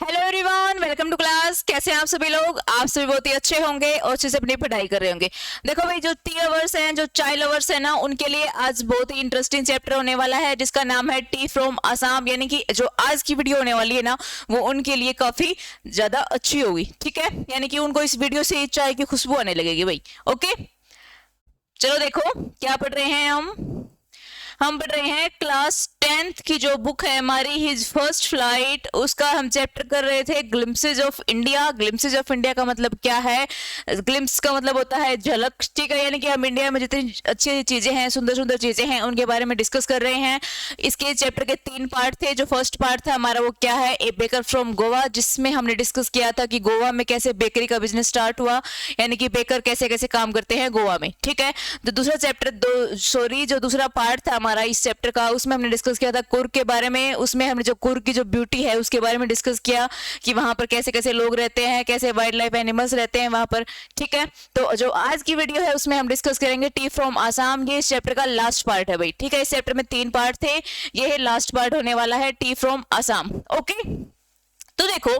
Hello everyone, welcome to class. कैसे हैं आप सभी लोग? आप सभी बहुत ही अच्छे होंगे और अच्छे से अपनी पढ़ाई कर रहे होंगे। देखो भाई, जो टी लवर्स हैं, जो चाय लवर्स हैं ना, उनके लिए आज बहुत ही इंटरेस्टिंग चैप्टर होने वाला है जिसका नाम है टी फ्रॉम आसाम। यानी कि जो आज की वीडियो होने वाली है ना, वो उनके लिए काफी ज्यादा अच्छी होगी। ठीक है, यानी कि उनको इस वीडियो से चाय की खुशबू आने लगेगी भाई। ओके, चलो देखो क्या पढ़ रहे हैं हम पढ़ रहे हैं क्लास 10th की जो बुक है हमारी, हिज फर्स्ट फ्लाइट, उसका हम चैप्टर कर रहे थे glimpses of India. Glimpses of India का मतलब क्या है? ग्लिम्स का मतलब होता है झलक। ठीक है, यानी कि हम इंडिया में जितनी अच्छी चीजें हैं, सुंदर सुंदर चीजें हैं, उनके बारे में डिस्कस कर रहे हैं। इसके चैप्टर के 3 पार्ट थे। जो फर्स्ट पार्ट था हमारा वो क्या है, ए बेकर फ्रॉम गोवा, जिसमें हमने डिस्कस किया था कि गोवा में कैसे बेकरी का बिजनेस स्टार्ट हुआ, यानी कि बेकर कैसे कैसे काम करते हैं गोवा में। ठीक है, तो दूसरा चैप्टर जो दूसरा पार्ट था हमारा इस चैप्टर का, उसमें हमने डिस्कस किया था कुर्ग के बारे में। उसमें हमने जो कुर्ग की जो ब्यूटी है उसके बारे में डिस्कस किया कि वहां पर कैसे कैसे लोग रहते हैं, कैसे वाइल्ड लाइफ एनिमल्स रहते हैं वहां पर। ठीक है, तो जो आज की वीडियो है उसमें हम डिस्कस करेंगे टी फ्रॉम आसाम। ये इस चैप्टर का लास्ट पार्ट है भाई। ठीक है, इस चैप्टर में 3 पार्ट थे, ये लास्ट पार्ट होने वाला है टी फ्रॉम आसाम। ओके, तो देखो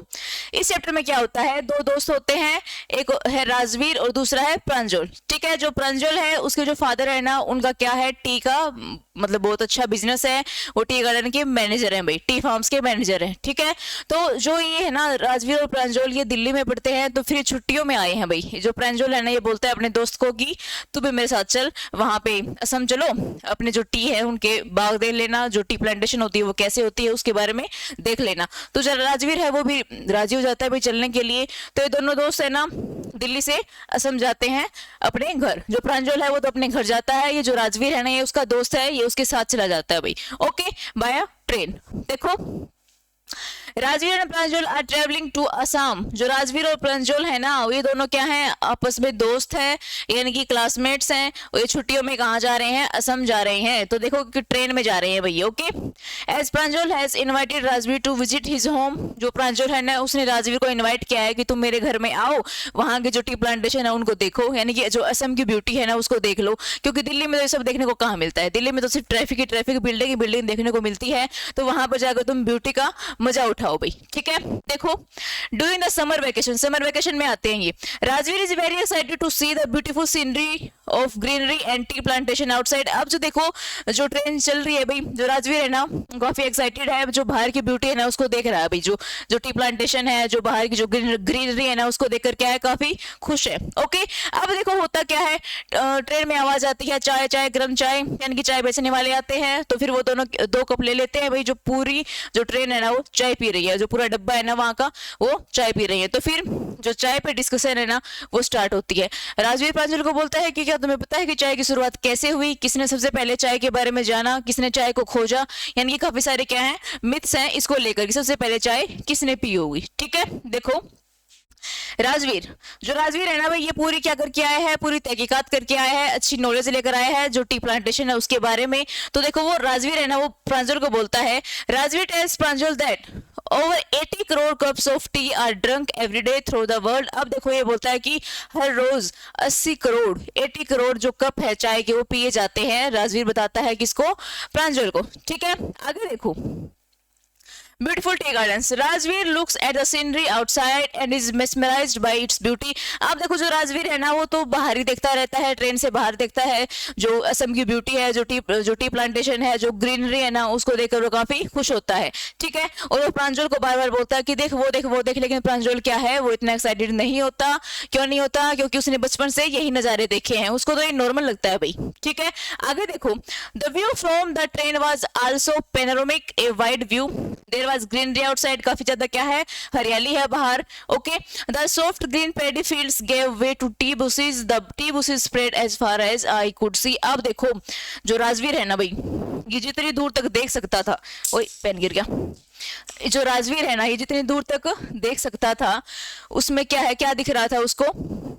इस चैप्टर में क्या होता है, 2 दोस्त होते हैं, एक है राजवीर और दूसरा है प्रांजल। ठीक है, जो प्रांजल है उसके जो फादर है ना, उनका क्या है, टी का मतलब बहुत अच्छा बिजनेस है। वो टी गार्डन के मैनेजर हैं भाई, टी फार्म्स के मैनेजर हैं। ठीक है, तो जो ये है ना राजवीर और प्रांजल, ये दिल्ली में पढ़ते हैं, तो फिर छुट्टियों में आए हैं भाई। जो प्रांजल है ना, ये बोलता है अपने दोस्त को कि तू भी मेरे साथ चल, वहां पे असम चलो, अपने जो टी है उनके बाग देख लेना, जो टी प्लांटेशन होती है वो कैसे होती है उसके बारे में देख लेना। तो जो राजवीर है वो भी राजी हो जाता है भाई चलने के लिए। तो ये दोनों दोस्त है ना दिल्ली से असम जाते हैं अपने घर। जो प्रांजल है वो तो अपने घर जाता है, ये जो राजवीर है ना, ये उसका दोस्त है, ये उसके साथ चला जाता है भाई। Okay, by train. देखो Rajveer and Pranjal are travelling to Assam. जो राजवीर और प्रांजल है ना, ये दोनों क्या हैं, आपस में दोस्त हैं, यानी कि क्लासमेट्स हैं। ये छुट्टियों में कहाँ जा रहे हैं, असम जा रहे हैं। तो देखो कि ट्रेन में जा रहे हैं भैया। Okay, as Pranjal has invited Rajveer to visit his home. जो प्रांजल है ना, उसने राजवीर को इन्वाइट किया है कि तुम मेरे घर में आओ, वहां के जो टी प्लांटेशन है उनको देखो, यानी कि जो असम की ब्यूटी है ना उसको देख लो। क्योंकि दिल्ली में तो ये सब देखने को कहाँ मिलता है, दिल्ली में तो सिर्फ ट्रैफिक बिल्डिंग बिल्डिंग देखने को मिलती है। तो वहां पर जाकर तुम ब्यूटी का मजा उठाओ भाई। ठीक है, देखो ड्यूरिंग द समर वेकेशन में आते हैं ये। Rajveer is very excited to see the beautiful scenery of greenery and tea plantation outside. अब जो देखो जो ट्रेन चल रही है भाई, जो राजवीर है ना काफी एक्साइटेड है, जो बाहर की ब्यूटी है ना उसको देख रहा है भाई। जो टी प्लांटेशन है, जो बाहर की जो ग्रीनरी है ना उसको देखकर क्या है, काफी खुश है। ओके, अब देखो होता क्या है, ट्रेन में आवाज आती है चाय चाय, गरम चाय, यानी कि चाय बेचने वाले आते हैं। तो फिर वो दोनों 2 कप ले लेते हैं भाई। जो पूरी जो ट्रेन है ना वो चाय पी रही है, जो पूरा डब्बा है ना वहां का वो चाय पी रही है। तो फिर जो चाय पे डिस्कशन है ना वो स्टार्ट होती है। राजवीर प्रांजल को बोलता है कि क्या तुम्हें पता है कि चाय की शुरुआत कैसे हुई, किसने सबसे पहले चाय के बारे में जाना, किसने चाय को खोजा, यानी कि काफी सारे क्या है मिथ्स हैं इसको लेकर कि सबसे पहले चाय किसने पी होगी। ठीक है, देखो राजवीर है ना भाई, ये पूरी क्या करके आया है, पूरी तहकीकात करके आया है, अच्छी नॉलेज लेकर आया है जो टी प्लांटेशन है उसके बारे में। तो देखो वो राजवीर है ना, वो प्रांजल को बोलता है, Rajveer tells Pranjal that over 80 crore cups of tea are drunk every day through the world. अब देखो ये बोलता है कि हर रोज 80 करोड़ जो कप है चाय के वो पिए जाते हैं। राजवीर बताता है किसको, प्रांजल को। ठीक है, आगे देखो beautiful tea gardens. Rajveer looks at the scenery outside and is mesmerised bye its beauty. आप देखो जो राजवीर है ना वो तो बाहर ही देखता रहता है, ट्रेन से बाहर देखता है जो असम की ब्यूटी है, जो टी प्लांटेशन है, जो ग्रीनरी है ना उसको देखकर वो काफी खुश होता है। ठीक है, और वो प्रांजल को बार बार बोलता है कि देख वो देख, लेकिन प्रांजल क्या है, वो इतना एक्साइटेड नहीं होता। क्यों नहीं होता? क्योंकि उसने बचपन से यही नजारे देखे हैं, उसको तो ये नॉर्मल लगता है भाई। ठीक है, आगे देखो the view from the train was also panoramic, a wide view, there was greenery outside, काफी ज्यादा क्या है, हरियाली है बाहर। Okay, the soft green paddy fields gave way to tea bushes, the tea bushes spread as far as I could see. अब देखो जो राजवीर है ना भाई, ये जितनी दूर तक देख सकता था, ओए पेन गिर गया। जो राजवीर है ना ये जितनी दूर तक देख सकता था उसमें क्या है, क्या दिख रहा था उसको,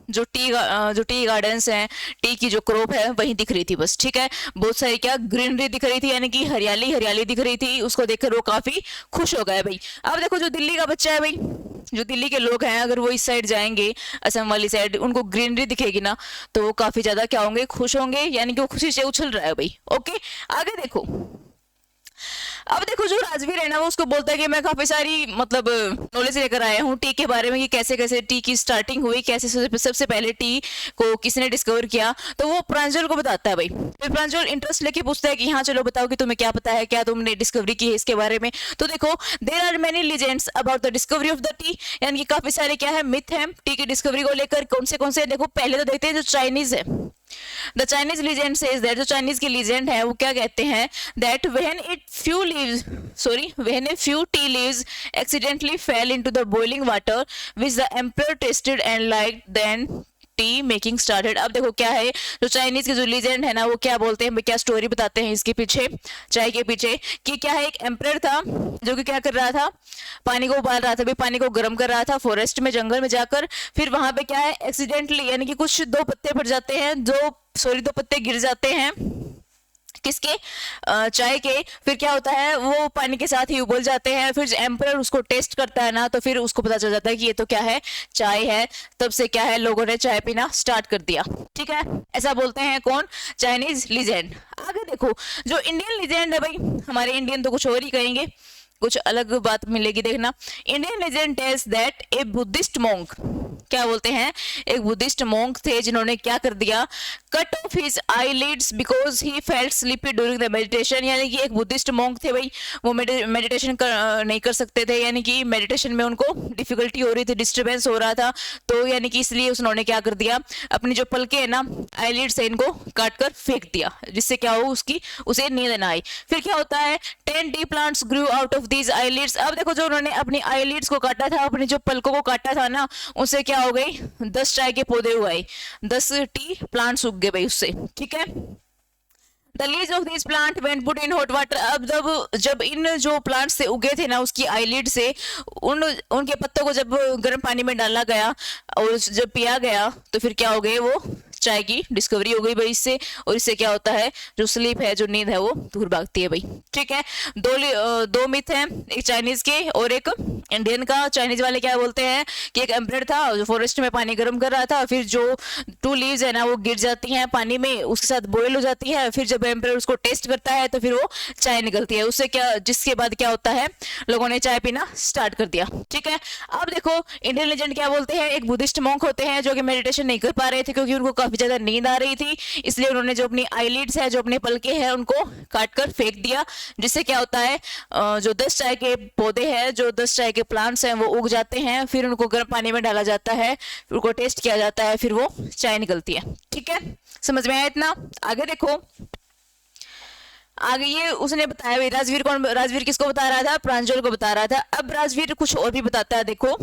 जो टी गार्डन्स हैं, टी की जो क्रॉप है वही दिख रही थी बस। ठीक है, बहुत सारी क्या ग्रीनरी दिख रही थी, यानी कि हरियाली दिख रही थी। उसको देखकर वो काफी खुश हो गया भाई। अब देखो जो दिल्ली का बच्चा है भाई, जो दिल्ली के लोग हैं, अगर वो इस साइड जाएंगे असम वाली साइड, उनको ग्रीनरी दिखेगी ना तो वो काफी ज्यादा क्या होंगे, खुश होंगे, यानी कि वो खुशी से उछल रहा है भाई। ओके, आगे देखो अब देखो जो राजवीर है ना वो उसको बोलता है कि मैं काफी सारी मतलब नॉलेज लेकर आया हूँ टी के बारे में कि कैसे कैसे टी की स्टार्टिंग हुई, कैसे सबसे पहले टी को किसने डिस्कवर किया। तो वो प्रांजल को बताता है भाई। फिर प्रांजल इंटरेस्ट लेके पूछता है कि हाँ चलो बताओ कि तुम्हें क्या पता है, क्या तुमने डिस्कवरी की है इसके बारे में। तो देखो there are many legends about the discovery of the tea, यानी कि काफी सारे क्या है मिथ है टी की डिस्कवरी को लेकर। कौन से देखो पहले तो देखते हैं जो चाइनीज है। The Chinese legend says that, जो चाइनीज की लीजेंड है वो क्या कहते हैं that when a few tea leaves accidentally fell into the boiling water which the emperor tasted and liked, then T making started. अब देखो क्या है जो चाइनीज के जो लीजेंड है ना वो क्या बोलते हैं, क्या स्टोरी बताते हैं इसके पीछे, चाय के पीछे, कि क्या है एक एम्परर था जो कि क्या कर रहा था, पानी को उबाल रहा था, भी पानी को गर्म कर रहा था फॉरेस्ट में, जंगल में जाकर। फिर वहां पे क्या है एक्सीडेंटली यानी कि कुछ दो पत्ते पड़ जाते हैं, दो पत्ते गिर जाते हैं किसके, चाय के। फिर क्या होता है वो पानी के साथ ही उबल जाते हैं। फिर एम्परर उसको टेस्ट करता है ना तो फिर उसको पता चल जाता है कि ये तो क्या है चाय है। तब से क्या है लोगों ने चाय पीना स्टार्ट कर दिया। ठीक है, ऐसा बोलते हैं कौन, चाइनीज लीजेंड। आगे देखो जो इंडियन लीजेंड है भाई, हमारे इंडियन तो कुछ और ही कहेंगे, कुछ अलग बात मिलेगी देखना। Indian legend tells that a Buddhist monk, क्या बोलते हैं एक बुद्धिस्ट मोंक थे जिन्होंने क्या कर दिया, cut off his eyelids because he felt sleepy during the meditation. यानी कि एक बुद्धिस्ट मोंक थे भाई, वो मेडिटेशन नहीं कर सकते थे, यानी कि मेडिटेशन में उनको डिफिकल्टी हो रही थी, डिस्टर्बेंस हो रहा था। तो यानी कि इसलिए उन्होंने क्या कर दिया, अपनी जो पलके है ना आईलिड से इनको काट कर फेंक दिया, जिससे क्या हो उसे नींद ना आई। फिर क्या होता है 10 T plants Guru out of these eyelids. अब देखो जो उन्होंने अपनी आईलिड्स को काटा था, अपनी जो पलकों को काटा था ना, उससे क्या हो गई 10 चाय के पौधे उगाए, 10 टी प्लांट्स उग गए भाई उससे। ठीक है, The leaves of these plant when put in hot water। अब जब इन जो प्लांट से उगे थे ना उसकी आईलिड से उनके पत्तों को जब गर्म पानी में डाला गया और जब पिया गया तो फिर क्या हो गए, वो चाय की डिस्कवरी हो गई भाई इससे। और इससे क्या होता है जो स्लीप है, जो नींद है वो दूर भागती है भाई। ठीक है, दो मिथ हैं, एक चाइनीज के और एक इंडियन का। चाइनीज वाले क्या बोलते हैं कि एक एम्परर था जो फॉरेस्ट में पानी गर्म कर रहा था, फिर जो 2 लीव्स है ना वो गिर जाती हैं पानी में, उसके साथ बॉयल हो जाती है। फिर जब एम्परर उसको टेस्ट करता है तो फिर वो चाय निकलती है उससे, क्या जिसके बाद क्या होता है लोगों ने चाय पीना स्टार्ट कर दिया। ठीक है, अब देखो इंडियन लेजेंड क्या बोलते हैं, एक बुद्धिस्ट मॉन्क होते हैं जो कि मेडिटेशन नहीं कर पा रहे थे क्योंकि उनको काफी ज्यादा नींद आ रही थी, इसलिए उन्होंने जो अपनी आईलिड्स है, जो अपने पलके हैं, उनको काट कर फेंक दिया, जिससे क्या होता है जो 10 चाय के पौधे हैं, जो 10 चाय के प्लांट्स हैं वो उग जाते हैं। फिर उनको गर्म पानी में डाला जाता है, फिर उनको टेस्ट किया जाता है, फिर वो चाय निकलती है। ठीक है, समझ में आया इतना? आगे देखो, आगे ये उसने बताया भाई, राजवीर किसको बता रहा था, प्रांजल को बता रहा था। अब राजवीर कुछ और भी बताता है, देखो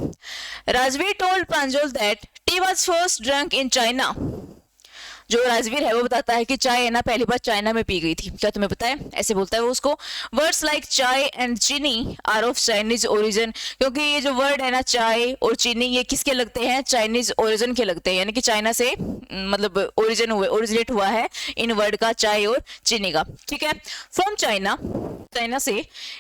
Rajveer told Pranjal that tea was first drunk in China. जो राजवीर है वो बताता है कि चाय है ना पहली बार चाइना में पी गई थी, क्या तुम्हें पता है? ऐसे बोलता है वो उसको। वर्ड्स लाइक चाय एंड चीनी आर ऑफ चाइनीज ओरिजिन, क्योंकि ये जो वर्ड है ना चाय और चीनी ये किसके लगते हैं, चाइनीज ओरिजिन के लगते हैं, यानी कि चाइना से मतलब ओरिजिनेट हुआ है इन वर्ड का, चाय और चीनी का। ठीक है, फ्रॉम चाइना से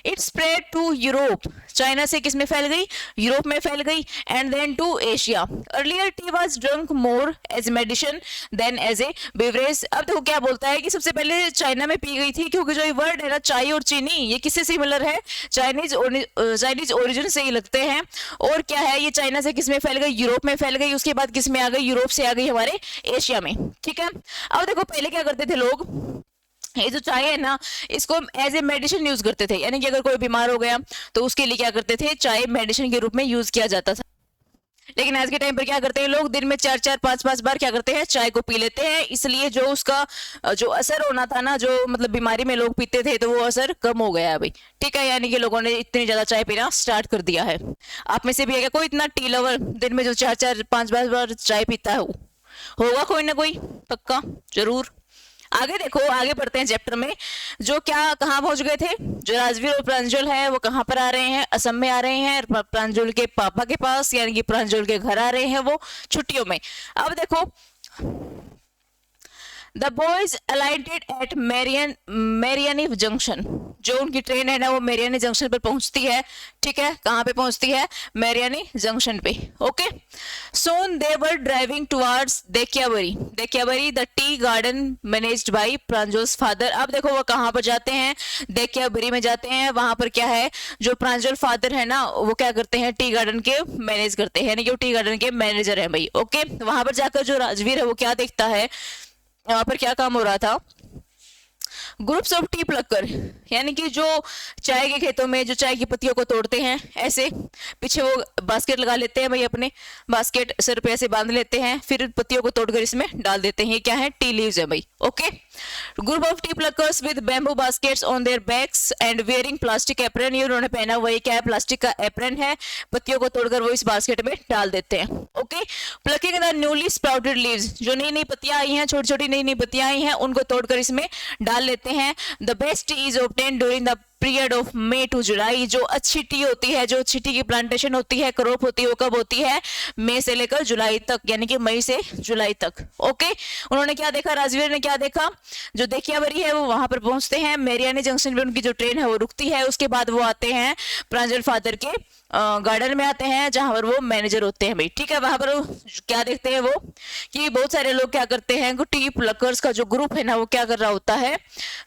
it spread to Europe, China से किस में फैल गई, यूरोप में फैल गई, and then to Asia. Earlier tea was drunk more as medicine than as a beverage. अब देखो क्या बोलता है कि सबसे पहले चाइना में पी गई थी क्योंकि जो ये वर्ड है ना चाय और चीनी ये किससे सिमिलर है, चाइनीज ओरिजिन से ही लगते हैं। और क्या है ये चाइना से किस में फैल गई, यूरोप में फैल गई, उसके बाद किस में आ गई, यूरोप से आ गई हमारे एशिया में। ठीक है, अब देखो पहले क्या करते थे लोग, ये जो चाय है ना इसको एज ए मेडिसिन यूज करते थे, यानी कि अगर कोई बीमार हो गया तो उसके लिए क्या करते थे, चाय मेडिसिन के रूप में यूज किया जाता था। लेकिन आज के टाइम पर क्या करते हैं लोग, दिन में 4-4 5-5 बार क्या करते हैं, चाय को पी लेते हैं। इसलिए जो उसका जो असर होना था ना, जो मतलब बीमारी में लोग पीते थे तो वो असर कम हो गया है भाई। ठीक है, यानी कि लोगों ने इतनी ज्यादा चाय पीना स्टार्ट कर दिया है। आप में से भी है क्या कोई इतना टी लवर दिन में जो 4-4 5-5 बार चाय पीता है? होगा कोई ना कोई, पक्का जरूर। आगे देखो, आगे पढ़ते हैं चैप्टर में, जो क्या कहाँ पहुंच गए थे, जो राजवीर और प्रांजल है वो कहाँ पर आ रहे हैं, असम में आ रहे हैं, प्रांजल के पापा के पास, यानी कि प्रांजल के घर आ रहे हैं वो छुट्टियों में। अब देखो द बॉयज अलाइडेड एट मेरियानी जंक्शन, जो उनकी ट्रेन है ना वो मेरियानी जंक्शन पर पहुंचती है, ठीक है, कहाँ पे पहुंचती है, मेरियानी जंक्शन पे, okay. Soon they are driving towards Dekiyabari the tea garden managed by Pranjal's father. अब देखो वो कहाँ पर जाते हैं, देकियाबरी में जाते हैं, वहां पर क्या है, जो प्रांजल फादर है ना वो क्या करते हैं, टी गार्डन के मैनेज करते हैं, यानी कि वो टी गार्डन के मैनेजर है भाई, ओके। वहां पर जाकर जो राजवीर है वो क्या देखता है, वहां पर क्या काम हो रहा था, ग्रुप्स ऑफ टी प्लकर, यानी कि जो चाय के खेतों में जो चाय की पत्तियों को तोड़ते हैं, ऐसे पीछे वो बास्केट लगा लेते हैं भाई, अपने बास्केट सर पे ऐसे बांध लेते हैं, फिर पत्तियों को तोड़कर इसमें डाल देते हैं। ये क्या है, टी लीव्स है भाई, okay. Group of tea pluckers with bamboo baskets on their backs and wearing plastic apron, ये उन्होंने पहना हुआ है क्या है, प्लास्टिक का एप्रन है, पत्तियों को तोड़कर वो इस बास्केट में डाल देते हैं, okay. Plucking the newly sprouted leaves, जो नई नई पत्तियां आई हैं, छोटी छोटी नई नई पत्तियां आई हैं, उनको तोड़कर इसमें डाल लेते हैं। The best is obtained during the period of May to July, जो अच्छी टी होती है, जो अच्छी टी की प्लांटेशन होती है, क्रॉप होती है, वो कब होती है, मई से लेकर जुलाई तक, यानी कि मई से जुलाई तक, ओके। उन्होंने क्या देखा, राजवीर ने क्या देखा, जो देकियाबरी है वो वहां पर पहुंचते हैं, मेरियानी जंक्शन पे उनकी जो ट्रेन है वो रुकती है, उसके बाद वो आते हैं प्रांजल फादर के गार्डन में आते हैं जहां पर वो मैनेजर होते हैं भाई, ठीक है। वहां पर क्या देखते हैं वो, कि बहुत सारे लोग क्या करते हैं, टी प्लकर्स का जो ग्रुप है ना वो क्या कर रहा होता है,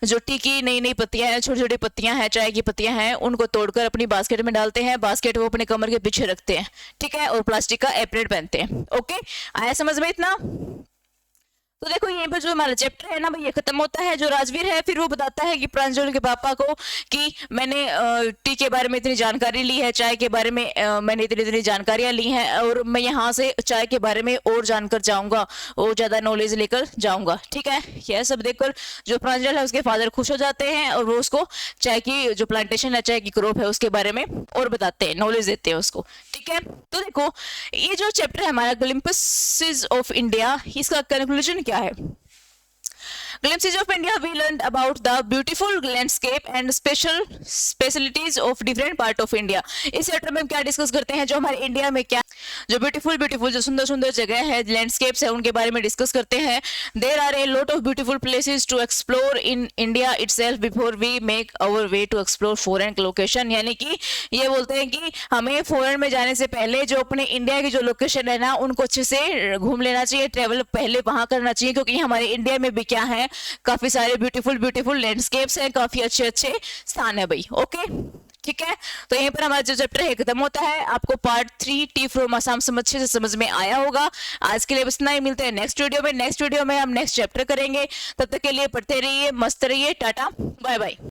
जो टी की नई नई पत्तियां हैं, छोटी छोटी पत्तियां हैं, चाय की पत्तियां हैं, उनको तोड़कर अपनी बास्केट में डालते हैं, बास्केट वो अपने कमर के पीछे रखते हैं, ठीक है, और प्लास्टिक का एप्रन पहनते हैं, ओके। आया समझ में इतना? तो देखो यहीं पर जो हमारा चैप्टर है ना भाई ये खत्म होता है। जो राजवीर है फिर वो बताता है कि प्रांजल के पापा को कि मैंने टी के बारे में इतनी जानकारी ली है, चाय के बारे में मैंने इतनी इतनी जानकारियां ली हैं, और मैं यहाँ से चाय के बारे में और जानकर जाऊंगा, और ज्यादा नॉलेज लेकर जाऊंगा, ठीक है। यह सब देखकर जो प्रांजल है उसके फादर खुश हो जाते हैं, और वो उसको चाय की जो प्लांटेशन है, चाय की क्रॉप है, उसके बारे में और बताते हैं, नॉलेज देते हैं उसको, ठीक है। तो देखो ये जो चैप्टर है हमारा ग्लिम्पसेस ऑफ इंडिया, इसका कंक्लूजन क्या है? Glimpses of India, we learned about the beautiful landscape and specialties of different part of India. इस चैप्टर में हम क्या डिस्कस करते हैं, जो हमारे इंडिया में क्या जो ब्यूटीफुल जो सुंदर सुंदर जगह है, लैंडस्केप्स है, उनके बारे में डिस्कस करते हैं। There are a lot of beautiful places to explore in India itself before we make our way to explore foreign location, यानी कि ये बोलते हैं कि हमें फॉरेन में जाने से पहले जो अपने इंडिया की जो लोकेशन है ना उनको अच्छे से घूम लेना चाहिए, ट्रेवल पहले वहां करना चाहिए, क्योंकि हमारे इंडिया में भी क्या है, काफी सारे ब्यूटीफुल लैंडस्केप्स हैं, काफी अच्छे अच्छे स्थान है भाई, ओके, ठीक है। तो यहीं पर हमारा जो चैप्टर है खत्म होता है। आपको पार्ट 3 टी फ्रॉम असम अच्छे से समझ में आया होगा। आज के लिए बस इतना ही, मिलते हैं नेक्स्ट वीडियो में हम नेक्स्ट चैप्टर करेंगे। तब तक के लिए पढ़ते रहिए, मस्त रहिए, टाटा बाय बाय।